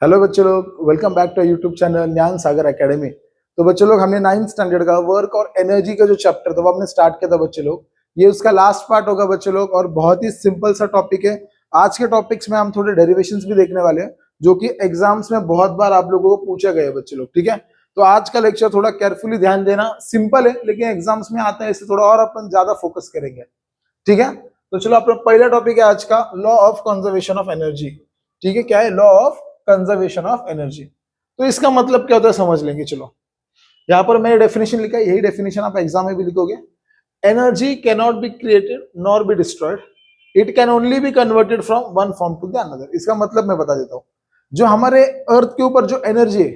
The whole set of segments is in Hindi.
हेलो बच्चों लोग, welcome back to YouTube channel Gyan Sagar academy. तो बच्चों लोग, हमने 9th स्टैंडर्ड का वर्क और एनर्जी का जो चैप्टर था वो हमने स्टार्ट किया था बच्चों लोग। ये उसका लास्ट पार्ट होगा बच्चों लोग, और बहुत ही सिंपल सा टॉपिक है। आज के टॉपिक्स में हम थोड़े डेरिवेशंस भी देखने वाले हैं, जो कि एग्जाम्स में बहुत बार आप लोगों को पूछा गया है बच्चों लोग। ठीक है, तो आज का लेक्चर थोड़ा केयरफुली ध्यान देना। सिंपल है लेकिन एग्जाम्स में आता है, इससे थोड़ा और अपन ज्यादा फोकस करेंगे। ठीक है, तो चलो अपना पहला टॉपिक है आज का, law of conservation of energy. ठीक है, क्या है law of conservation of energy? तो इसका मतलब क्या होता है समझ लेंगे। चलो, यहाँ पर मैंने डेफिनेशन लिखा है, यही डेफिनेशन आप एग्जाम में भी लिखोगे। Energy can not be created nor be destroyed, it can only be converted from one form to the another. इसका मतलब मैं बता देता हूँ। जो हमारे अर्थ के ऊपर जो एनर्जी है,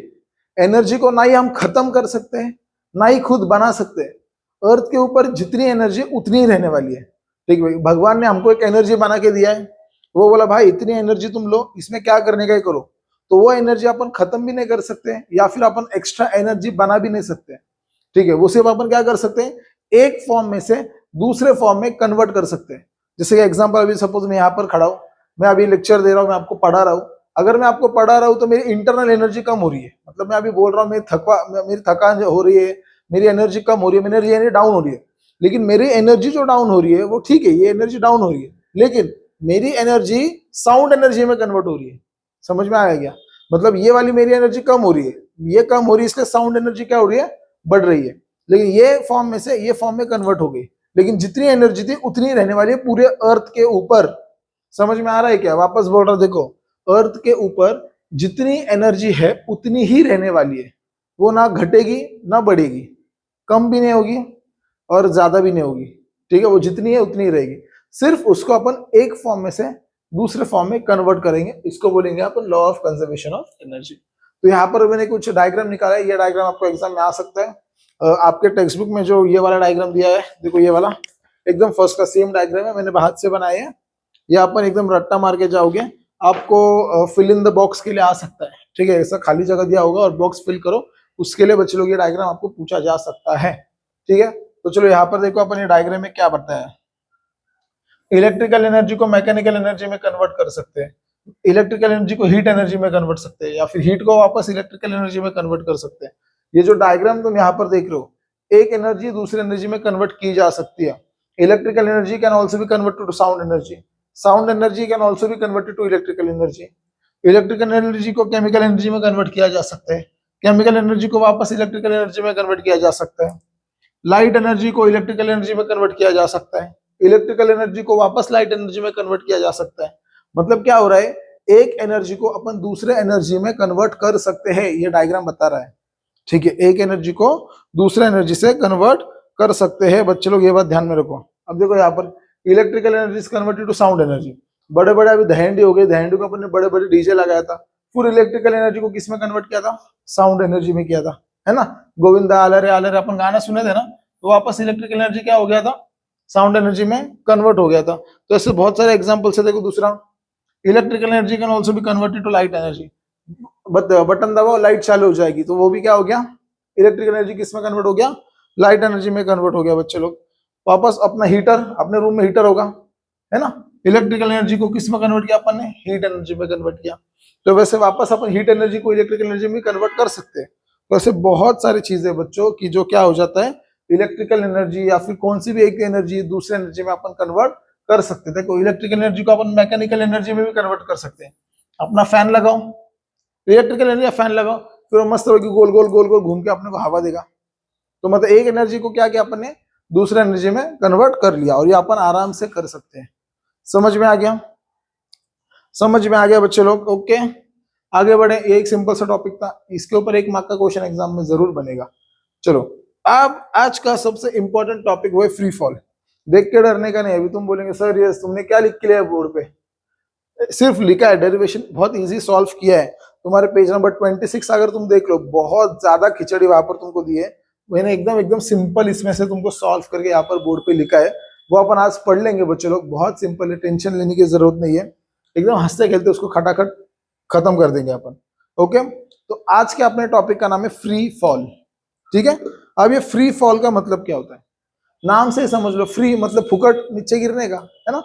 एनर्जी को ना ही हम खत्म कर सकते हैं ना ही खुद बना सकते हैं। अर्थ के ऊपर जितनी एनर्जी उतनी ही रहने वाली है। ठीक है, भगवान ने हमको एक एनर्जी बना के दिया है, वो बोला भाई इतनी एनर्जी तुम लो, इसमें क्या करने का ही करो। तो वो एनर्जी अपन खत्म भी नहीं कर सकते या फिर अपन एक्स्ट्रा एनर्जी बना भी नहीं सकते। ठीक है, वो सिर्फ अपन क्या कर सकते हैं, एक फॉर्म में से दूसरे फॉर्म में कन्वर्ट कर सकते हैं। जैसे कि एग्जांपल, अभी सपोज मैं यहाँ पर खड़ा हूँ, मैं अभी लेक्चर दे रहा हूँ, मैं आपको पढ़ा रहा हूँ। अगर मैं आपको पढ़ा रहा हूँ तो मेरी इंटरनल एनर्जी कम हो रही है, मतलब मैं अभी बोल रहा हूँ, मेरी थकान हो रही है, मेरी एनर्जी कम हो रही है, मेरी एनर्जी डाउन हो रही है। लेकिन मेरी एनर्जी जो डाउन हो रही है वो ठीक है, ये एनर्जी डाउन हो रही है, लेकिन मेरी एनर्जी साउंड एनर्जी में कन्वर्ट हो रही है। समझ में आया क्या? मतलब ये वाली मेरी एनर्जी कम हो रही है, ये कम हो रही है, इसलिए साउंड एनर्जी क्या हो रही है, बढ़ रही है। लेकिन ये फॉर्म में से ये फॉर्म में कन्वर्ट हो गई, लेकिन जितनी एनर्जी थी उतनी रहने वाली है पूरे अर्थ के ऊपर। समझ में आ रहा है क्या? वापस बोल रहा हूं, देखो, अर्थ के ऊपर जितनी एनर्जी है उतनी ही रहने वाली है। वो ना घटेगी ना बढ़ेगी, कम भी नहीं होगी और ज्यादा भी नहीं होगी। ठीक है, वो जितनी है उतनी ही रहेगी। सिर्फ उसको अपन एक फॉर्म में से दूसरे फॉर्म में कन्वर्ट करेंगे, इसको बोलेंगे अपन law of conservation of energy. तो यहाँ पर मैंने कुछ डायग्राम निकाला है, ये डायग्राम आपको एग्जाम में आ सकता है। आपके टेक्स्ट बुक में जो ये वाला डायग्राम दिया है, देखो ये वाला एकदम फर्स्ट का सेम डायग्राम है, मैंने हाथ से बनाया है। ये अपन एकदम रट्टा मार के जाओगे, आपको फिल इन द बॉक्स के लिए आ सकता है। ठीक है, ऐसा खाली जगह दिया होगा और बॉक्स फिल करो, उसके लिए बच्चे लोग ये डायग्राम आपको पूछा जा सकता है। ठीक है, तो चलो यहाँ पर देखो, अपन ये डायग्राम में क्या बताया है। इलेक्ट्रिकल एनर्जी को मैकेनिकल एनर्जी में कन्वर्ट कर सकते हैं, इलेक्ट्रिकल एनर्जी को हीट एनर्जी में कन्वर्ट सकते हैं, या फिर हीट को वापस इलेक्ट्रिकल एनर्जी में कन्वर्ट कर सकते हैं। ये जो डायग्राम तुम यहाँ पर देख रहे हो, एक एनर्जी दूसरी एनर्जी में कन्वर्ट की जा सकती है। Electrical energy can also be converted to sound energy, sound energy can also be converted to electrical energy, electrical energy को केमिकल एनर्जी में कन्वर्ट किया जा सकता है, केमिकल एनर्जी को वापस इलेक्ट्रिकल एनर्जी में कन्वर्ट किया जा सकता है, लाइट एनर्जी को इलेक्ट्रिकल एनर्जी में कन्वर्ट किया जा सकता है, इलेक्ट्रिकल एनर्जी को वापस लाइट एनर्जी में कन्वर्ट किया जा सकता है। मतलब क्या हो रहा है, एक एनर्जी को अपन दूसरे एनर्जी में कन्वर्ट कर सकते हैं, ये डायग्राम बता रहा है। ठीक है, एक एनर्जी को दूसरे एनर्जी से कन्वर्ट कर सकते हैं। बच्चे लोग ये बात ध्यान में रखो। अब देखो यहाँ पर electrical energy is converted to sound energy. बड़े बड़े अभी दहंडी हो गए, दहंडी को अपन ने बड़े बड़े डीजे लगाया था, पूरी इलेक्ट्रिकल एनर्जी को किस में कन्वर्ट किया था, साउंड एनर्जी में किया था, है ना। गोविंदा आलरे आलरे अपन गाना सुने थे ना, तो वापस इलेक्ट्रिकल एनर्जी क्या हो गया था, साउंड एनर्जी में कन्वर्ट हो गया था। तो ऐसे बहुत सारे एग्जांपल्स है। देखो दूसरा, electrical energy can also be converted to light energy. Button दबाओ लाइट चालू हो जाएगी, तो वो भी क्या हो गया, इलेक्ट्रिकल एनर्जी किस में कन्वर्ट हो गया, लाइट एनर्जी में कन्वर्ट हो गया। बच्चे लोग वापस अपना हीटर, अपने रूम में हीटर होगा, है ना, इलेक्ट्रिकल एनर्जी को किस में कन्वर्ट किया अपन ने, हीट एनर्जी में कन्वर्ट किया। तो वैसे वापस अपन हीट एनर्जी को इलेक्ट्रिकल एनर्जी में कन्वर्ट कर सकते हैं। तो ऐसे बहुत सारी चीजें बच्चों की जो क्या हो जाता है, इलेक्ट्रिकल एनर्जी या फिर कौन सी भी एक एनर्जी दूसरे एनर्जी में अपन कन्वर्ट कर सकते थे। कोई इलेक्ट्रिकल एनर्जी को अपन मैकेनिकल एनर्जी में भी कन्वर्ट कर सकते हैं। अपना फैन लगाओ, इलेक्ट्रिकल एनर्जी, फैन लगाओ, फिर मस्त होगी, गोल गोल गोल गोल घूम के अपने को हवा देगा। तो मतलब एक एनर्जी को क्या किया अपन ने, दूसरे एनर्जी में कन्वर्ट कर लिया, और ये अपन आराम से कर सकते हैं। समझ में आ गया? समझ में आ गया बच्चे लोग? ओके, आगे बढ़े। ये एक सिंपल सा टॉपिक था, इसके ऊपर एक मार्क का क्वेश्चन एग्जाम में जरूर बनेगा। चलो, अब आज का सबसे इंपॉर्टेंट टॉपिक वो है फ्री फॉल। देख के डरने का नहीं। अभी तुम बोलेंगे सर ये तुमने क्या लिख के लिया बोर्ड पे, सिर्फ लिखा है, डेरिवेशन बहुत इजी सॉल्व किया है। तुम्हारे पेज नंबर 26 अगर तुम देख लो, बहुत ज्यादा खिचड़ी वहां पर तुमको दी है, मैंने एकदम एकदम सिंपल इसमें से तुमको सॉल्व करके यहाँ पर बोर्ड पे लिखा है, वो अपन आज पढ़ लेंगे बच्चे लोग। बहुत सिंपल है, टेंशन लेने की जरूरत नहीं है, एकदम हंसते खेलते उसको खटाखट खत्म कर देंगे अपन। ओके, तो आज के अपने टॉपिक का नाम है फ्री फॉल। ठीक है, अब ये फ्री फॉल का मतलब क्या होता है, नाम से समझ लो, फ्री मतलब फुकट नीचे गिरने का, है ना।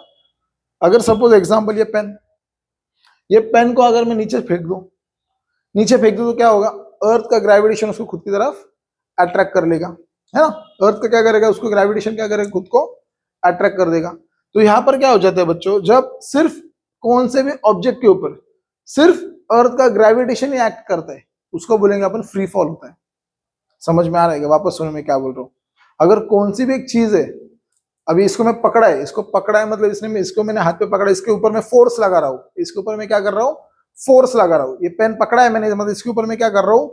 अगर सपोज एग्जाम्पल ये पेन को अगर मैं नीचे फेंक दूं, नीचे फेंक दो तो क्या होगा, अर्थ का ग्रेविटेशन उसको खुद की तरफ अट्रैक्ट कर लेगा, है ना। अर्थ का क्या करेगा, उसको ग्रेविटेशन क्या करेगा, खुद को अट्रैक्ट कर देगा। तो यहाँ पर क्या हो जाता है बच्चों, जब सिर्फ कौन से भी ऑब्जेक्ट के ऊपर सिर्फ अर्थ का ग्रेविटेशन ही एक्ट करता है, उसको बोलेंगे अपन फ्री फॉल होता है। समझ में आ रहा है, वापस सुनो मैं क्या बोल रहा हूँ। अगर कौन सी भी एक चीज है, अभी इसको मैं पकड़ा है, इसको पकड़ा है मतलब इसको मैंने हाथ पे पकड़ा, इसके ऊपर मैं फोर्स लगा रहा हूँ, इसके ऊपर मैं क्या कर रहा हूँ, फोर्स लगा रहा हूँ। ये पेन पकड़ा है मैंने, मतलब इसके ऊपर मैं क्या कर रहा हूँ,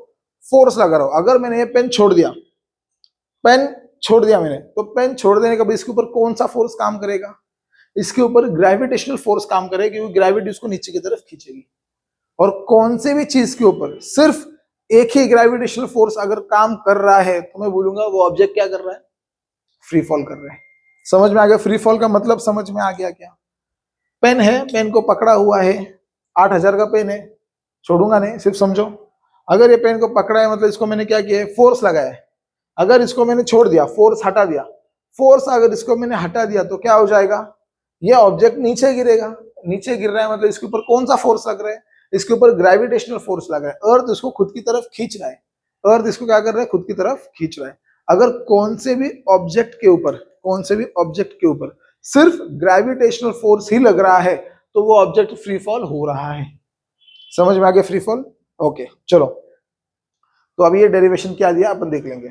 फोर्स लगा रहा हूँ। अगर मैंने ये पेन छोड़ दिया, पेन छोड़ दिया मैंने, तो पेन छोड़ देने के बाद इसके ऊपर कौन सा फोर्स काम करेगा, इसके ऊपर ग्रेविटेशनल फोर्स काम करेगा, क्योंकि ग्रेविटी उसको नीचे की तरफ खींचेगी। और कौन से भी चीज के ऊपर सिर्फ एक ही ग्रेविटेशनल फोर्स अगर काम कर रहा है, तो मैं बोलूंगा वो ऑब्जेक्ट क्या कर रहा है, फ्री फॉल कर रहा है। समझ में आ गया फ्री फॉल का मतलब, समझ में आ गया क्या। पेन है, पेन को पकड़ा हुआ है, 8,000 का पेन है, छोड़ूंगा नहीं, सिर्फ समझो। अगर ये पेन को पकड़ा है मतलब इसको मैंने क्या किया है, फोर्स लगाया है। अगर इसको मैंने छोड़ दिया, फोर्स हटा दिया, फोर्स अगर इसको मैंने हटा दिया तो क्या हो जाएगा, ये ऑब्जेक्ट नीचे गिरेगा। नीचे गिर रहा है मतलब इसके ऊपर कौन सा फोर्स लग रहा है, इसके ऊपर ग्रेविटेशनल फोर्स लग रहा है। अर्थ इसको खुद की तरफ खींच रहा है, अर्थ इसको क्या कर रहा है, खुद की तरफ खींच रहा है। अगर कौन से भी ऑब्जेक्ट के ऊपर, कौन से भी ऑब्जेक्ट के ऊपर सिर्फ ग्रेविटेशनल फोर्स ही लग रहा है, तो वो ऑब्जेक्ट फ्री फॉल हो रहा है। समझ में आ गया फ्री फॉल। ओके चलो, तो अभी ये डेरिवेशन क्या दिया अपन देख लेंगे।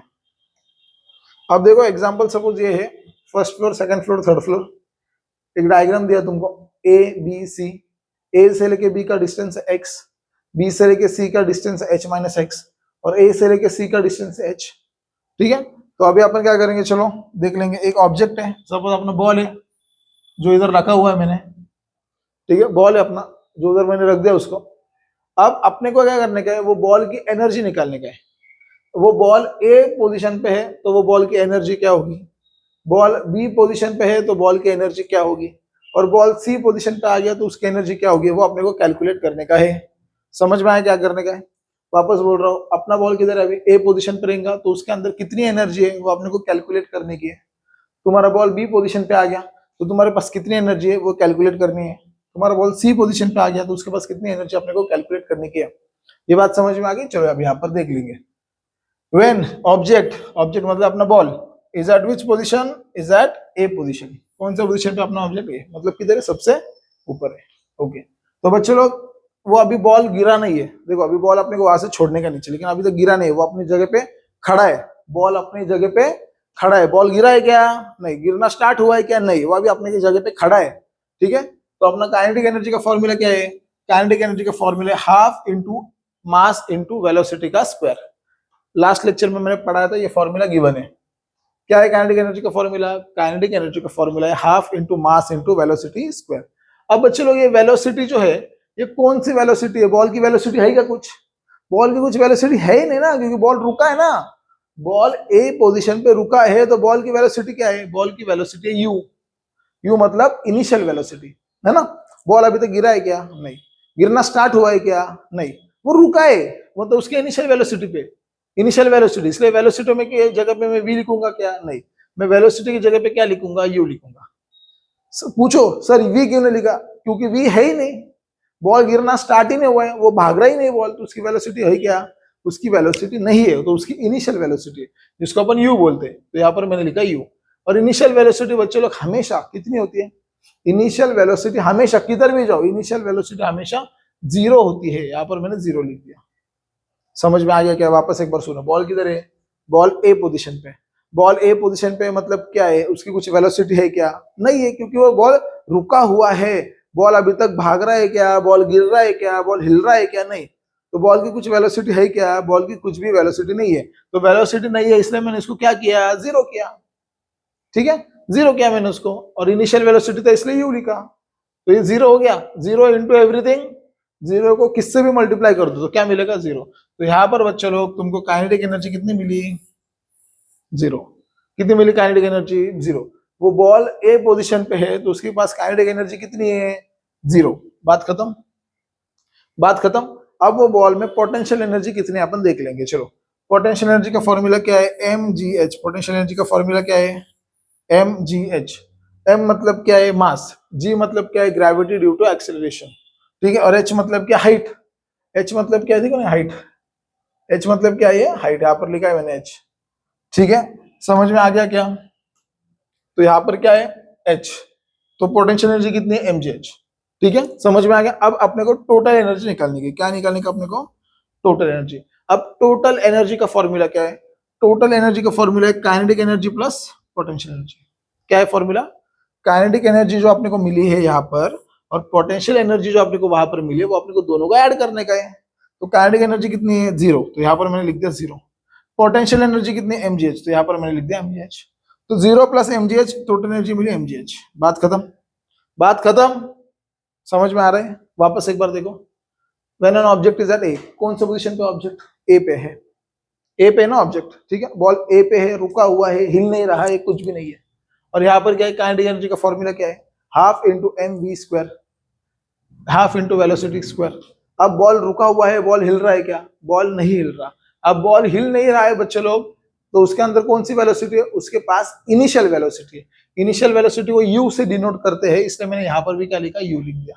अब देखो एग्जांपल सपोज ये है, first floor, second floor, third floor. एक डायग्राम दिया तुमको, ए बी सी, ए से लेके बी का डिस्टेंस है x, बी से लेके सी का डिस्टेंस है h माइनस एक्स, और ए से लेके सी का डिस्टेंस है h। ठीक है, तो अभी अपन क्या करेंगे, चलो देख लेंगे। एक ऑब्जेक्ट है, सपोज अपना बॉल है जो इधर रखा हुआ है मैंने, ठीक है, बॉल है अपना जो उधर मैंने रख दिया उसको। अब अपने को क्या करने का है, वो बॉल की एनर्जी निकालने का है। वो बॉल ए पोजीशन पे है तो वो बॉल की एनर्जी क्या होगी, बॉल बी पोजीशन पे है तो बॉल की एनर्जी क्या होगी, और बॉल सी पोजीशन पे आ गया तो उसकी एनर्जी क्या होगी, वो अपने को कैलकुलेट करने का है। समझ में आया क्या करने का है। वापस बोल रहा हूँ, अपना बॉल किधर है, अभी ए पोजीशन पे रहेगा तो उसके अंदर कितनी एनर्जी है वो अपने को कैलकुलेट करने की है। तुम्हारा बॉल बी पोजीशन पे आ गया तो तुम्हारे पास कितनी एनर्जी है वो कैलकुलेट करनी है। तुम्हारा बॉल सी पोजीशन पे आ गया तो उसके पास कितनी एनर्जी अपने को कैलकुलेट करने की है। ये बात समझ में आ गई। चलो अब यहाँ पर देख लेंगे। व्हेन ऑब्जेक्ट, ऑब्जेक्ट मतलब अपना ball, is at which position, is at a position. कौन सा पोजीशन पे अपना ऑब्जेक्ट है, मतलब किधर है, सबसे ऊपर है। ओके, तो बच्चे लोग वो अभी बॉल गिरा नहीं है, देखो अभी बॉल अपने को वहां से छोड़ने का नीचे, लेकिन अभी तक गिरा नहीं है, वो अपनी जगह पे खड़ा है। बॉल अपनी जगह पे खड़ा है। बॉल गिरा है क्या, नहीं। गिरना स्टार्ट हुआ है क्या, नहीं। वो अभी अपने जगह पे खड़ा है। ठीक है, तो अपना काइनेटिक एनर्जी का फॉर्मूला क्या है, काइनेटिक एनर्जी का formula half into mass into velocity का स्क्वायर। लास्ट लेक्चर में मैंने पढ़ाया था, ये फॉर्मूला गिवन है। क्या है काइनेटिक एनर्जी का फॉर्मूला, काइनेटिक एनर्जी का फॉर्मूला है half into mass into velocity square. अब बच्चे लोग ये वेलोसिटी जो है, ये कौन सी वेलोसिटी है, बॉल की वेलोसिटी है क्या कुछ, बॉल की कुछ वेलोसिटी है ही नहीं ना, क्योंकि बॉल रुका है ना। बॉल ए पोजीशन पे रुका है तो बॉल की वेलोसिटी क्या है, बॉल की वेलोसिटी है यू। यू मतलब इनिशियल वेलोसिटी, है ना। बॉल अभी तक गिरा है क्या, नहीं। गिरना स्टार्ट हुआ है क्या, नहीं। वो रुका है, मतलब उसके इनिशियल वेलोसिटी पे, इनिशियल वेलोसिटी। इसलिए वेलोसिटी में की जगह पे मैं वी लिखूंगा क्या, नहीं। मैं वेलोसिटी की जगह पे क्या लिखूंगा, यू लिखूंगा। पूछो सर वी क्यों नहीं लिखा, क्योंकि वी है ही नहीं। बॉल गिरना स्टार्ट ही नहीं हुआ है, वो भाग रहा ही नहीं बॉल, तो उसकी वेलोसिटी है क्या, उसकी वेलोसिटी नहीं है, तो उसकी इनिशियल वेलोसिटी है, जिसको अपन यू बोलते हैं। तो यहाँ पर मैंने लिखा यू। और इनिशियल वेलोसिटी बच्चे लोग हमेशा कितनी होती है, इनिशियल वेलोसिटी हमेशा, किधर भी जाओ इनिशियल वेलोसिटी हमेशा 0 होती है। यहाँ पर मैंने 0 लिख दिया। समझ में आ गया क्या, वापस एक बार सुनो। बॉल किधर है, बॉल ए पोजीशन पे। बॉल ए पोजीशन पे मतलब क्या है, उसकी कुछ वेलोसिटी है क्या, नहीं है, क्योंकि वो बॉल रुका हुआ है। बॉल अभी तक भाग रहा है क्या, बॉल गिर रहा है क्या, बॉल हिल रहा है क्या, नहीं। तो बॉल की कुछ वेलोसिटी है क्या, बॉल की कुछ भी वेलोसिटी नहीं है। तो वेलोसिटी नहीं है, इसलिए मैंने इसको क्या किया, 0 किया। ठीक है, 0 किया मैंने उसको, और इनिशियल वेलोसिटी था इसलिए यू लिखा। तो ये 0 हो गया। 0 इंटू एवरीथिंग, 0 को किससे भी मल्टीप्लाई कर दो तो क्या मिलेगा, 0। तो यहाँ पर बच्चे लोग तुमको काइनेटिक एनर्जी कितनी मिली, 0। कितनी मिली काइनेटिक एनर्जी, 0। वो बॉल ए पोजीशन पे है तो उसके पास काइनेटिक एनर्जी कितनी है, 0। बात खत्म, बात खत्म। अब वो बॉल में पोटेंशियल एनर्जी कितनी है अपन देख लेंगे। चलो, पोटेंशियल एनर्जी का फॉर्मूला क्या है, mgh। पोटेंशियल एनर्जी का फॉर्मूला क्या है, mgh। m मतलब क्या है, मास। g मतलब क्या है, ग्रेविटी ड्यू टू एक्सेलरेशन। ठीक है, और h मतलब क्या, हाइट। एच मतलब क्या है, देखो ना हाइट, एच मतलब क्या है, ये हाइट, यहाँ पर लिखा है मैंने एच। ठीक है, समझ में आ गया क्या? तो यहाँ पर क्या है, एच, तो पोटेंशियल एनर्जी कितनी है, mgh। ठीक है, समझ में आ गया। अब अपने को टोटल एनर्जी निकालने की, क्या निकालने का अपने को, टोटल एनर्जी। अब टोटल एनर्जी का फॉर्मूला क्या है, टोटल एनर्जी का फॉर्मूला है kinetic energy plus potential energy. क्या है फॉर्मूला, काइनेटिक एनर्जी जो अपने को मिली है यहाँ पर और पोटेंशियल एनर्जी जो अपने को वहां पर मिली है, वो अपने को दोनों को ऐड करने का है। तो काइनेटिक एनर्जी कितनी है, 0, तो यहाँ पर मैंने लिख दिया 0। पोटेंशियल एनर्जी कितनी है, mgh, तो यहाँ पर मैंने लिख दिया mgh। तो 0 प्लस mgh, टोटल एनर्जी मिली mgh। बात खत्म, बात खत्म, समझ में आ रहा है? वापस एक बार देखो, when an object is at a, कौन सा पोजीशन पे ऑब्जेक्ट, ए पे है, ए पे ना ऑब्जेक्ट, ठीक है, बॉल ए पे है, रुका हुआ है, हिल नहीं रहा है, कुछ भी नहीं है। और यहाँ पर क्या है, काइनेटिक एनर्जी का फॉर्मूला क्या है, half into M V square, half into velocity square. अब बॉल रुका हुआ है, बॉल हिल रहा है क्या, बॉल नहीं हिल रहा। अब बॉल हिल नहीं रहा है बच्चे लोग, तो उसके अंदर कौन सी वेलोसिटी है, उसके पास इनिशियल वेलोसिटी है। इनिशियल वेलोसिटी को यू से डिनोट करते हैं, इसलिए मैंने यहाँ पर भी क्या लिखा, यू लिख दिया।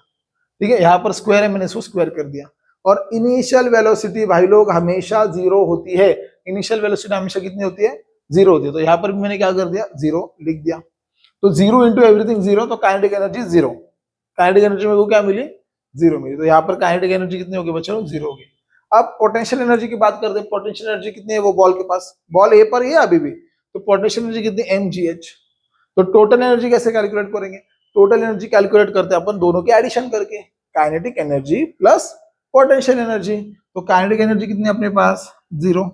ठीक है, यहाँ पर स्क्वायर है, मैंने इसको स्क्वायर कर दिया। और इनिशियल वेलोसिटी भाई लोग हमेशा 0 होती है, इनिशियल वेलोसिटी हमेशा कितनी होती है, 0 होती है। तो यहाँ पर भी मैंने क्या कर दिया, 0 लिख दिया। तो 0 इंटू एवरीथिंग 0, तो काइनेटिक एनर्जी 0। काइनेटिक एनर्जी में को क्या मिली, 0 मिली। तो यहाँ पर काइनेटिक एनर्जी कितनी होगी बच्चों, 0 होगी। अब पोटेंशियल एनर्जी की बात करते हैं, पोटेंशियल एनर्जी कितनी है वो बॉल के पास, बॉल ए पर ही है अभी भी, तो पोटेंशियल एनर्जी कितनी, mgh। तो टोटल एनर्जी कैसे कैलकुलेट करेंगे, टोटल एनर्जी कैलकुलेट करते हैं अपन दोनों के एडिशन करके, kinetic energy plus potential energy. तो काइनेटिक एनर्जी कितनी अपने पास, 0,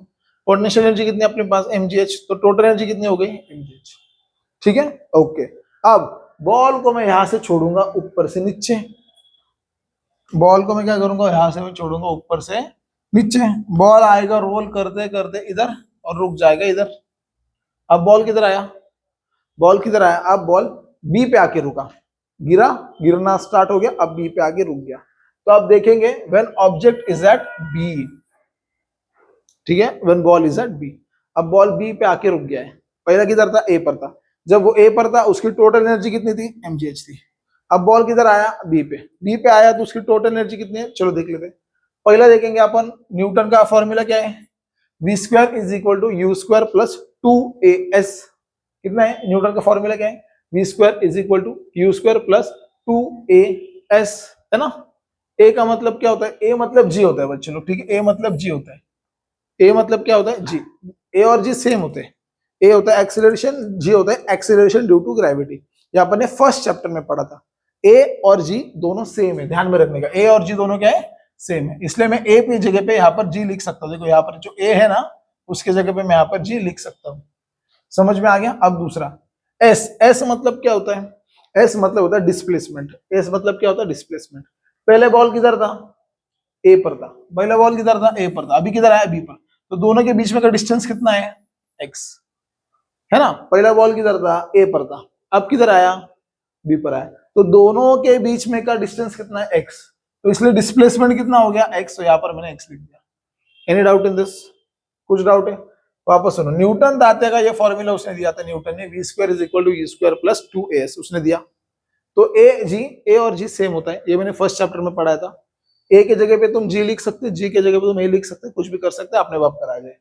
पोटेंशियल एनर्जी कितनी अपने पास, mgh, तो टोटल एनर्जी कितनी हो गई, mgh। ठीक है, ओके। अब बॉल को मैं यहां से छोड़ूंगा ऊपर से नीचे, बॉल को मैं क्या करूंगा, यहां से मैं छोड़ूंगा ऊपर से नीचे, बॉल आएगा रोल करते करते इधर और रुक जाएगा इधर। अब बॉल किधर आया, बॉल किधर आया, अब बॉल बी पे आके रुका, गिरा, गिरना स्टार्ट हो गया, अब बी पे आके रुक गया। तो आप देखेंगे when object is at B, ठीक है, when ball is at B, अब बॉल बी पे आके रुक गया है। पहला किधर था, ए पर था, जब वो ए पर था उसकी टोटल एनर्जी कितनी थी, mgh थी। अब बॉल किधर आया, बी पे, बी पे आया तो उसकी टोटल एनर्जी कितनी है, चलो देख लेते हैं। पहला देखेंगे अपन, न्यूटन का फॉर्मूला क्या है, V square is equal to U square plus 2as। कितना है, न्यूटन का फॉर्मूला क्या है, V square is equal to U square plus 2as, है ना। ए का मतलब क्या होता है, ए मतलब जी होता है बच्चों लोग, ठीक है, ए मतलब जी होता है। ए मतलब क्या होता है, जी, ए और जी सेम होते हैं। ए होता है एक्सीलरेशन, जी होता है एक्सीलरेशन ड्यू टू ग्रेविटी। ये अपन ने फर्स्ट चैप्टर में पढ़ा था। ए और जी दोनों सेम है, ध्यान में रखने का, ए और जी दोनों क्या है, सेम है। इसलिए मैं ए की जगह पे यहाँ पर जी लिख सकता हूँ। देखो यहाँ पर जो ए है ना, उसके जगह पे मैं यहाँ पर जी लिख सकता हूँ। समझ में आ गया। अब दूसरा एस, एस मतलब क्या होता है, एस मतलब होता है डिस्प्लेसमेंट। एस मतलब क्या होता है, डिस्प्लेसमेंट। पहले बॉल किधर था, ए पर था, पहला बॉल किधर था, ए पर था, अभी किधर आया, बी पर। तो दोनों के बीच में का डिस्टेंस कितना है, एक्स, है ना। पहला बॉल किधर था, ए पर था, अब किधर आया, बी पर आया, तो दोनों के बीच में का डिस्टेंस कितना है, एक्स। तो इसलिए डिस्प्लेसमेंट कितना हो गया, एक्स। तो यहाँ पर मैंने एक्स लिख दिया। एनी डाउट इन दिस, कुछ डाउट है? वापस सुनो, न्यूटन दाते का ये फॉर्मूला उसने दिया था, न्यूटन ने, V square is equal to U square plus 2as उसने दिया। तो ए और जी सेम होता है, ये मैंने फर्स्ट चैप्टर में पढ़ाया था। ए के जगह पे तुम जी लिख सकते, जी के जगह पे तुम ए लिख सकते, कुछ भी कर सकते, अपने बाप करा जाए।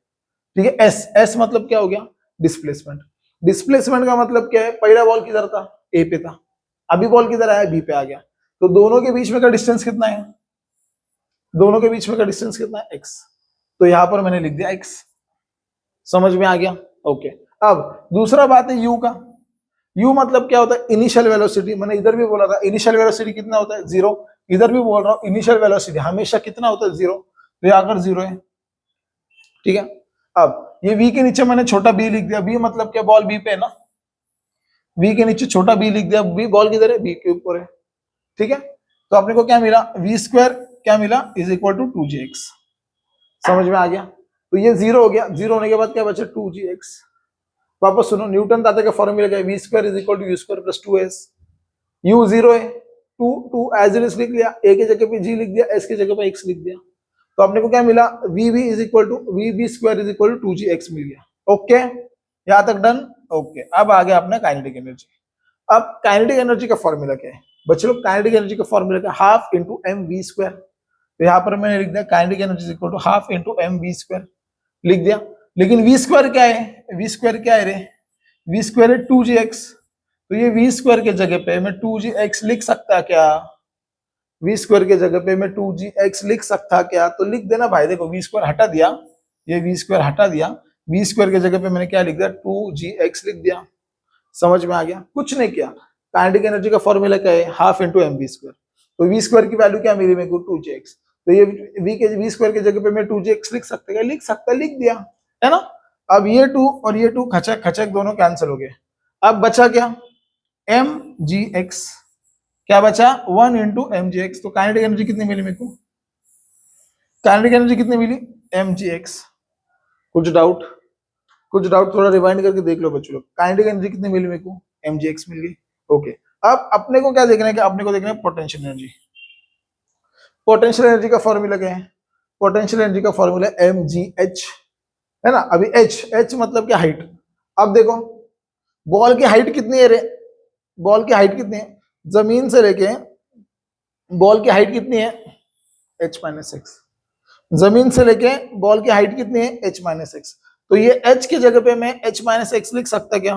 ठीक है, एस, एस मतलब क्या हो गया, डिस्प्लेसमेंट। डिस्प्लेसमेंट का मतलब क्या है, पहला बॉल किधर था, ए पे था, अभी बॉल किधर आया, बी पे आ गया। तो दोनों के बीच में का डिस्टेंस कितना है, दोनों के बीच में का डिस्टेंस कितना है, एक्स। तो यहां पर मैंने लिख दिया एक्स। समझ में आ गया, ओके। अब दूसरा बात है यू का। यू मतलब क्या होता है, इनिशियल वेलोसिटी। मैंने इधर भी बोला था इनिशियल वेलोसिटी कितना होता है, 0। इधर भी बोल रहा हूं इनिशियल वेलोसिटी हमेशा कितना होता है, 0। तो यहाँ पर 0 है, ठीक है। अब ये v के नीचे मैंने छोटा b लिख दिया। b मतलब क्या, बॉल b पे है ना, v के नीचे छोटा b लिख दिया। b बॉल किधर है, b के ऊपर है, ठीक है। तो अपने को क्या मिला, वी स्क्वायर क्या मिला, इज इक्वल टू 2gx। समझ में आ गया। तो ये 0 हो गया, 0 होने के बाद क्या बचा, 2gx। वापस सुनो, न्यूटन दाते का फॉर्मूला क्या है, V square is equal to U square plus 2s। u 0 है, 2 एज इट इज लिख लिया, a की जगह पे g लिख दिया, s की जगह पे x लिख दिया। तो अपने को क्या मिला, vb is equal to vb square is equal to 2gx मिल गया। ओके, यहां तक डन। ओके, अब आ गया अपना काइनेटिक एनर्जी। अब काइनेटिक एनर्जी का फॉर्मूला क्या है बच्चों लोग, काइनेटिक एनर्जी का फॉर्मूला क्या, half into M V square. तो यहाँ पर मैंने लिख दिया kinetic energy is equal to half into M V square लिख दिया। लेकिन वी स्क्वायर क्या है, वी स्क्वायर क्या है रे, वी स्क्वायर है 2gx, तो ये वी स्क्वायर के जगह पे मैं 2gx लिख सकता क्या, वी स्क्वायर के जगह पे मैं 2gx लिख सकता क्या, तो लिख देना भाई। देखो वी स्क्वायर हटा दिया, ये वी स्क्वायर हटा दिया, वी स्क्वायर के जगह पे मैंने क्या लिख दिया 2gx लिख दिया। समझ में आ गया, कुछ नहीं किया। काइनेटिक एनर्जी का फॉर्मूला क्या है, half into M V square, तो वी स्क्वायर की वैल्यू क्या मिली मेरे को 2gx, तो ये वी स्क्वायर के जगह पे मैं 2gx लिख सकता क्या, लिख सकता, लिख दिया है ना। अब ये 2 और ये 2 खचक खचक दोनों कैंसिल हो गए। अब बचा क्या, एम जी एक्स, क्या बचा 1 इंटू एम जी एक्स। तो काइनेटिक एनर्जी कितनी मिली मेरे को, काइनेटिक एनर्जी कितनी मिली एम जी एक्स। कुछ डाउट, कुछ डाउट, थोड़ा रिवाइंड करके देख लो बच्चों लोग। काइनेटिक एनर्जी कितनी मिली मेरे को, एम जी एक्स मिल गई। ओके, अब अपने को क्या देखना है, कि अपने को देखना है पोटेंशियल एनर्जी। पोटेंशियल एनर्जी का फॉर्मूला क्या है, पोटेंशियल एनर्जी का फॉर्मूला एम जी एच है ना। अभी एच, एच मतलब क्या, हाइट। अब देखो बॉल की हाइट कितनी है रे, बॉल की हाइट कितनी है, जमीन से लेके बॉल की हाइट कितनी है h माइनस एक्स, जमीन से लेके बॉल की हाइट कितनी है h माइनस एक्स। तो ये h की जगह पे मैं h माइनस एक्स लिख सकता क्या,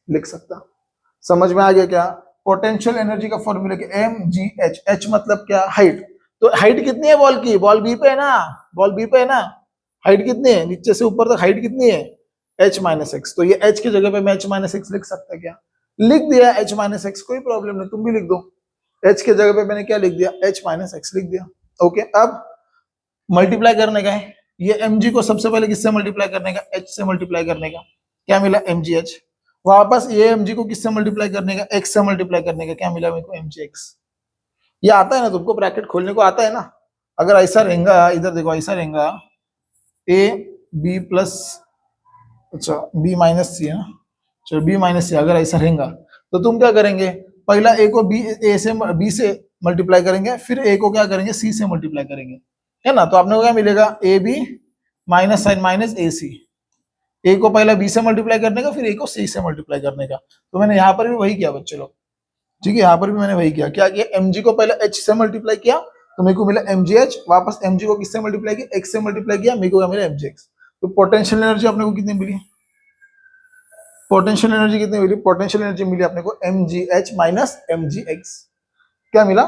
लिख सकता। समझ में आ गया क्या, पोटेंशियल एनर्जी का फॉर्मूला क्या, एम जी एच, एच मतलब क्या, हाइट। तो हाइट कितनी है बॉल की, बॉल बी पे है ना, बॉल बी पे है ना, हाइट कितनी है, नीचे से ऊपर तक हाइट कितनी है h माइनस एक्स। तो ये h की जगह पे मैं h माइनस एक्स लिख सकता क्या, लिख दिया h माइनस एक्स, कोई प्रॉब्लम नहीं, तुम भी लिख दो। h के जगह पे मैंने क्या लिख दिया, h माइनस एक्स लिख दिया। ओके, अब मल्टीप्लाई करने का है, ये mg को सबसे पहले किससे मल्टीप्लाई करने का, h से मल्टीप्लाई करने का, क्या मिला mgh। वापस ये mg को किससे मल्टीप्लाई करने का, x से मल्टीप्लाई करने का, क्या मिला मेरे को mgx। ये आता है ना तुमको, ब्रैकेट खोलने को आता है ना। अगर ऐसा रहेगा, इधर देखो ऐसा रहेगा a b प्लस, अच्छा b माइनस सी है ना, चलो b माइनस सी, अगर ऐसा रहेगा तो तुम क्या करेंगे, पहला a को b से मल्टीप्लाई करेंगे, फिर a को क्या करेंगे c से मल्टीप्लाई करेंगे, है ना। तो आपने को क्या मिलेगा, A B minus sine minus A C, A को पहला बी से मल्टीप्लाई करने का, फिर ए को सी से मल्टीप्लाई करने का। तो मैंने यहाँ पर भी वही किया बच्चे लोग, ठीक है, यहाँ पर भी मैंने वही किया, क्या किया, एम जी को पहले एच से मल्टीप्लाई किया तो मेरे को मिला एम जी एच, वापस एम जी को किससे मल्टीप्लाई किया, एक्स से मल्टीप्लाई किया, मेरे को क्या मिला एम जी एक्स। तो पोटेंशियल एनर्जी अपने को कितनी मिली, पोटेंशियल एनर्जी कितनी मिली, पोटेंशियल एनर्जी मिली अपने को M G H minus M G X, क्या मिला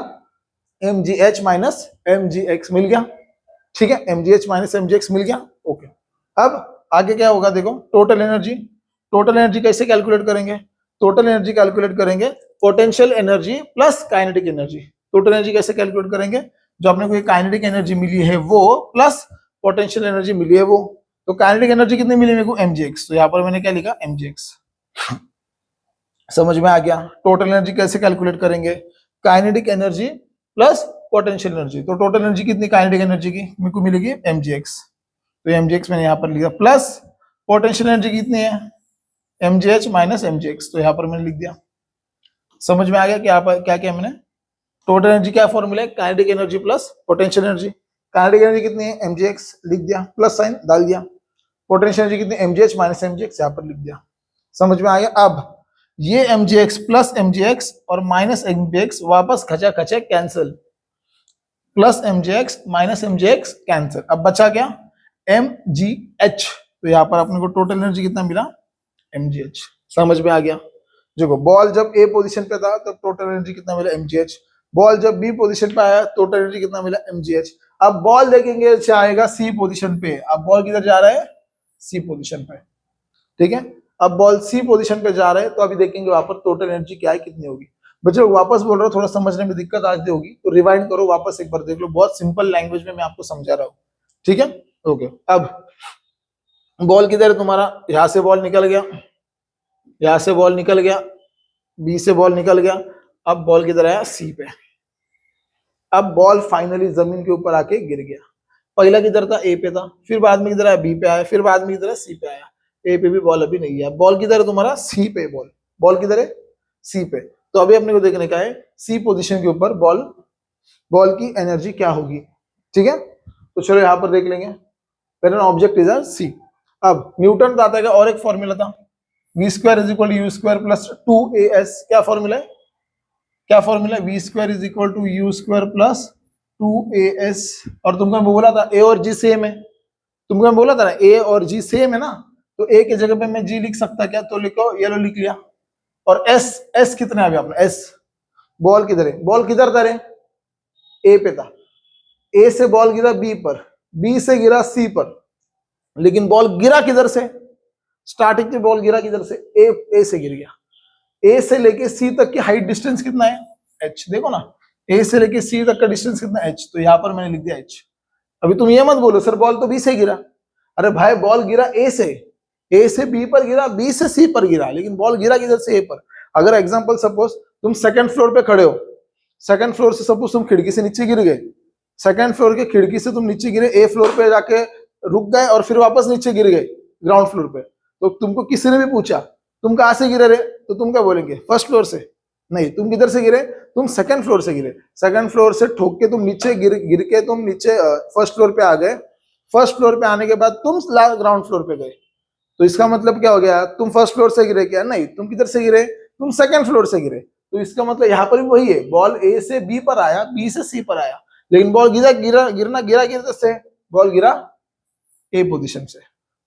M G H minus M G X मिल गया, ठीक है, M G H minus M G X मिल गया। ओके, अब आगे क्या होगा देखो, टोटल एनर्जी, टोटल एनर्जी कैसे कैलकुलेट करेंगे, टोटल एनर्जी कैलकुलेट करेंगे potential energy plus kinetic energy. Total energy कैसे कैलकुलेट करेंगे, जो अपने को काइनेटिक एनर्जी मिली है वो प्लस पोटेंशियल एनर्जी मिली है वो। तो काइनेटिक एनर्जी कितनी मिली मेरे को mgx, तो यहाँ पर मैंने क्या लिखा mgx। समझ में आ गया, टोटल एनर्जी कैसे कैलकुलेट करेंगे, kinetic energy plus potential energy. तो टोटल एनर्जी कितनी काइनेटिक एनर्जी की मेरे को मिलेगी mgx, तो mgx मैंने यहाँ पर लिखा, प्लस पोटेंशियल एनर्जी कितनी है mgh माइनस mgx, तो यहाँ पर मैंने लिख दिया। समझ में आ गया कि यहाँ पर क्या किया मैंने, टोटल एनर्जी क्या फॉर्मूला है, kinetic energy plus potential energy. Kinetic energy कितनी है mgx लिख दिया, प्लस साइन डाल दिया, पोटेंशियल एनर्जी कितनी mgh माइनस mgx यहाँ पर लिख दिया। समझ में आ गया। अब ये mgx प्लस mgx और माइनस mgx वापस खचा खचा cancel, plus mgx minus mgx cancel, अब बचा क्या mgh। तो यहाँ पर अपने को टोटल एनर्जी कितना मिला mgh। समझ में आ गया। देखो बॉल जब ए पोजीशन पे था तब टोटल एनर्जी कितना मिला mgh, बॉल जब बी पोजीशन पे आया टोटल एनर्जी कितना मिला mgh। अब बॉल देखेंगे आएगा सी पोजीशन पे, अब बॉल किधर जा रहा है सी पोजीशन पे, ठीक है। अब बॉल सी पोजीशन पे जा रहा है तो अभी देखेंगे वहां पर टोटल एनर्जी क्या है कितनी होगी। बच्चों वापस बोल रहा हूँ, थोड़ा समझने में दिक्कत आती होगी तो रिवाइंड करो, वापस एक बार देख लो, बहुत सिंपल लैंग्वेज में मैं आपको समझा रहा हूँ, ठीक है। ओके, अब बॉल किधर है तुम्हारा, यहाँ से बॉल निकल गया, यहाँ से बॉल निकल गया, बी से बॉल निकल गया, अब बॉल किधर आया सी पे। अब बॉल फाइनली जमीन के ऊपर आके गिर गया, पहला किधर था ए पे था, फिर बाद में किधर आया बी पे आया, फिर बाद में किधर सी पे आया, ए पे भी बॉल अभी नहीं है, बॉल किधर है तुम्हारा सी पे, बॉल बॉल किधर है सी पे। तो अभी अपने को देखने का है सी पोजीशन के ऊपर बॉल, बॉल की एनर्जी क्या होगी, ठीक है। तो चलो यहाँ पर देख लेंगे, when an object is a C. अब न्यूटन बताता है और एक फॉर्मूला था, V square is equal to U square plus 2as, क्या फॉर्मूला है, क्या फॉर्मूला है, V square is equal to U square plus 2as, और तुमको बोला था a और g सेम है, तुमको बोला था ना a और g सेम है ना, तो a की जगह पे मैं g लिख सकता क्या, तो लिखो ये लो लिख लिया। और s कितना है अपना s, बॉल किधर है, बॉल किधर था रे, a पे था, a से बॉल गिरा b पर, b से गिरा c पर, लेकिन बॉल गिरा किधर से, स्टार्टिंग में बॉल गिरा किधर से, a से गिर गया। a से लेके c तक की हाइट डिस्टेंस कितना है h, देखो ना a से लेके c तक का डिस्टेंस कितना है h, तो यहाँ पर मैंने लिख दिया h। अभी तुम ये मत बोलो सर बॉल तो b से गिरा, अरे भाई बॉल गिरा a से b पर गिरा, b से c पर गिरा, लेकिन बॉल गिरा किधर से a पर। अगर एग्जांपल सपोज तुम सेकंड फ्लोर पे खड़े हो, सेकंड फ्लोर से सपोज तुम खिड़की से नीचे गिर गए, सेकंड फ्लोर के खिड़की से तुम नीचे गिरे, ए फ्लोर पे जाके रुक गए और फिर वापस नीचे गिर गए ग्राउंड फ्लोर पे, तो तुमको किसी ने भी पूछा तुम कहां से गिरे रे, तो तुम क्या बोलेंगे फर्स्ट फ्लोर से, नहीं तुम किधर से गिरे, तुम सेकंड फ्लोर से गिरे, सेकंड फ्लोर से ठोक के तुम नीचे गिर के तुम नीचे फर्स्ट फ्लोर पे आ गए, फर्स्ट फ्लोर पे आने के बाद तुम ग्राउंड फ्लोर पे गए, तो इसका मतलब क्या हो गया, तुम फर्स्ट फ्लोर से गिरे क्या, नहीं तुम किधर से गिरे, तुम सेकंड फ्लोर से गिरे। तो इसका मतलब यहाँ पर भी वही है, बॉल ए से बी पर आया, बी से सी पर आया, लेकिन बॉल गिरा किधर से, बॉल गिरा ए पोजीशन से,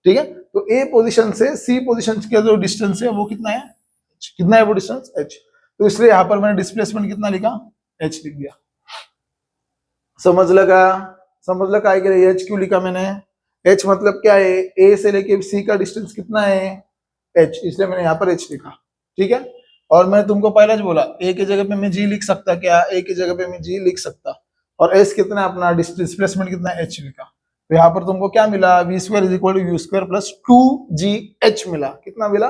ठीक है। तो ए पोजीशन से सी पोजीशन का जो डिस्टेंस है वो कितना है, कितना है वो डिस्टेंस h, तो इसलिए यहां पर मैंने डिस्प्लेसमेंट कितना लिखा h लिख दिया। समझ लगा h क्यों लिखा मैंने, h मतलब क्या है, a से लेके c का डिस्टेंस कितना है h, इसलिए मैंने यहाँ पर h लिखा, ठीक है। और मैं तुमको पहले बोला a की जगह पे मैं g लिख सकता क्या, a की जगह पे मैं g लिख सकता, और s कितना अपना डिस्प्लेसमेंट कितना h लिखा, तो यहाँ पर तुमको क्या मिला, V square is equal to U square plus 2gh मिला, कितना मिला,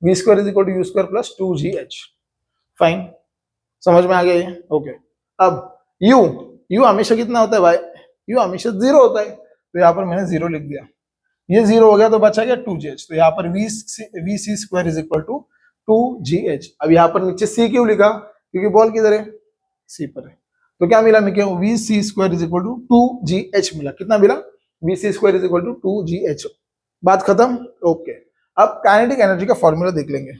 V square is equal to U square plus 2gh। Fine, समझ में आ गया ये, ओके। अब u हमेशा कितना होता है भाई, u हमेशा 0 होता है, तो यहाँ पर मैंने 0 लिख दिया, ये 0 हो गया तो बचा गया 2gh, तो यहाँ पर V C square is equal to 2gh। अब यहाँ पर नीचे c क्यों लिखा, क्योंकि बॉल किधर है, c पर है, तो क्या मिला मेरे को, V C square is equal to 2gh मिला, कितना मिला, V C square is equal to 2gh। बात खत्म, ओके। अब काइनेटिक एनर्जी का फॉर्मूला देख लेंगे।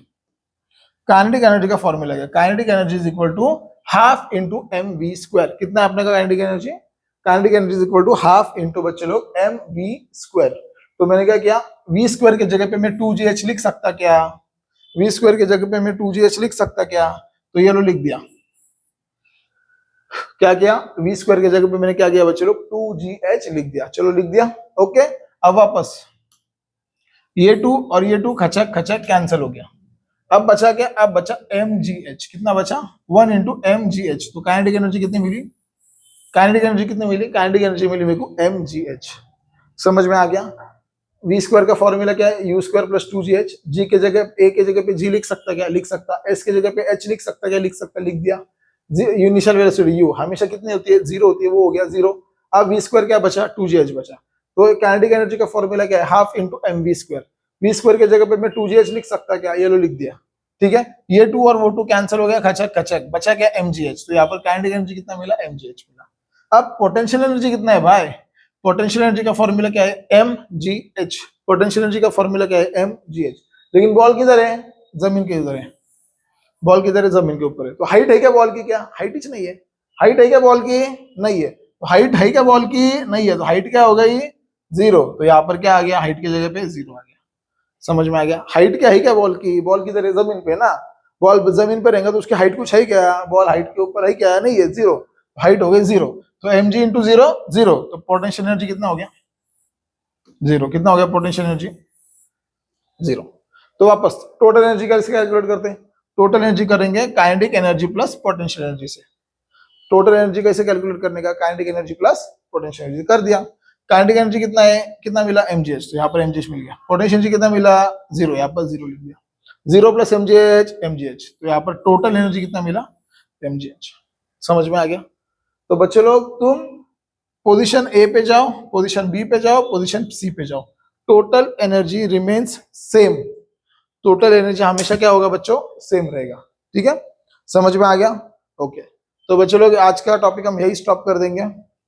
काइनेटिक एनर्जी का फॉर्मूला है, kinetic energy is equal to half into M V square, कितना है अपने का kinetic energy, kinetic energy is equal to half into बच्चे लोग एम वी स्क्वायर। तो मैंने क्या किया, वी स्क्वायर की जगह पे मैं 2gh लिख सकता क्या, वी स्क्वायर की जगह पे मैं 2gh लिख सकता क्या, तो ये लो लिख दिया, क्या किया, वी स्क्वायर की जगह पे मैंने क्या किया बच्चे लोग 2gh लिख दिया, चलो लिख दिया, ओके। अब वापस ये 2 और ये 2 खचक कैंसिल हो गया, अब बचा क्या, अब बचा mgh, कितना बचा 1 इंटू mgh, तो काइनेटिक एनर्जी कितनी मिली, काइनेटिक एनर्जी कितनी मिली, काइनेटिक एनर्जी मिली मेरे को mgh। समझ में आ गया, वी स्क्वायर का फॉर्मूला क्या है, यू स्क्वायर प्लस 2gh, जी के जगह ए के जगह पे जी लिख सकता क्या, लिख सकता, एस के जगह पे एच लिख सकता क्या, लिख सकता, लिख दिया। इनिशियल वेलोसिटी यू हमेशा कितनी होती है, 0 होती है, वो हो गया 0। अब वी स्क्वायर क्या बचा, 2gh बचा, तो काइनेटिक एनर्जी का फॉर्मूला क्या है, half into M V square, V square की जगह पे मैं 2gh लिख सकता क्या, ये लो लिख दिया, ठीक है। ये 2 और वो 2 कैंसिल हो गया, खचक बचा क्या mgh, तो यहाँ पर काइनेटिक एनर्जी कितना मिला, mgh मिला। अब पोटेंशियल एनर्जी कितना है भाई, पोटेंशियल एनर्जी का फॉर्मूला क्या है, mgh, पोटेंशियल एनर्जी का फॉर्मूला क्या है, mgh, लेकिन बॉल किधर है, जमीन के इधर है, बॉल किधर है, जमीन के ऊपर है, तो हाइट है क्या बॉल की, क्या हाइट ही नहीं है, हाइट है क्या बॉल की, नहीं है, तो हाइट है क्या बॉल की, नहीं है, तो हाइट क्या हो गई 0, तो यहाँ पर क्या आ गया, हाइट की जगह पे 0 आ गया। समझ में आ गया, हाइट क्या है क्या बॉल की, बॉल किधर है, जमीन पे ना, बॉल जमीन पे रहेगा तो उसकी हाइट कुछ है क्या, बॉल हाइट के ऊपर है क्या, नहीं है, 0, हाइट हो गई 0, तो mg इंटू 0 0, तो पोटेंशियल एनर्जी कितना हो गया 0, कितना हो गया पोटेंशियल एनर्जी 0। तो वापस टोटल एनर्जी कैसे कैलकुलेट करते हैं, टोटल एनर्जी करेंगे kinetic energy plus potential energy से। टोटल एनर्जी कैसे कैलकुलेट करने का, kinetic energy plus potential energy कर दिया। काइनेटिक एनर्जी कितना है, कितना मिला mgh, तो यहाँ पर mgh मिल गया। पोटेंशियल एनर्जी कितना मिला 0, यहाँ पर 0 लिख दिया, 0 प्लस mgh, तो यहाँ पर टोटल एनर्जी कितना मिला mgh। समझ में आ गया। तो बच्चे लोग तुम पोजीशन ए पे जाओ, पोजीशन बी पे जाओ, पोजीशन सी पे जाओ, total energy remains same, total energy हमेशा क्या होगा बच्चों, सेम रहेगा, ठीक है। समझ में आ गया, ओके। तो बच्चों लोग आज का टॉपिक हम यही स्टॉप कर देंगे,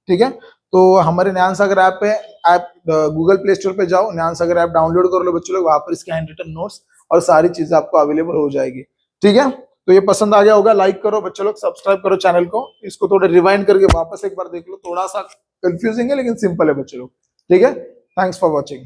ठीक है। तो हमारे ज्ञान सागर ऐप पे, ऐप गूगल प्ले स्टोर पे जाओ, ज्ञान सागर ऐप डाउनलोड कर लो बच्चों लोग, वहां पर इसके हैंड रिटन नोट्स और सारी चीजें आपको अवेलेबल हो जाएगी, ठीक है। तो ये पसंद आ गया होगा, लाइक करो बच्चे लोग, सब्सक्राइब करो चैनल को, इसको थोड़ा रिवाइंड करके वापस एक बार देख लो, थोड़ा सा कंफ्यूजिंग है लेकिन सिंपल है बच्चे लोग, ठीक है। Thanks for watching.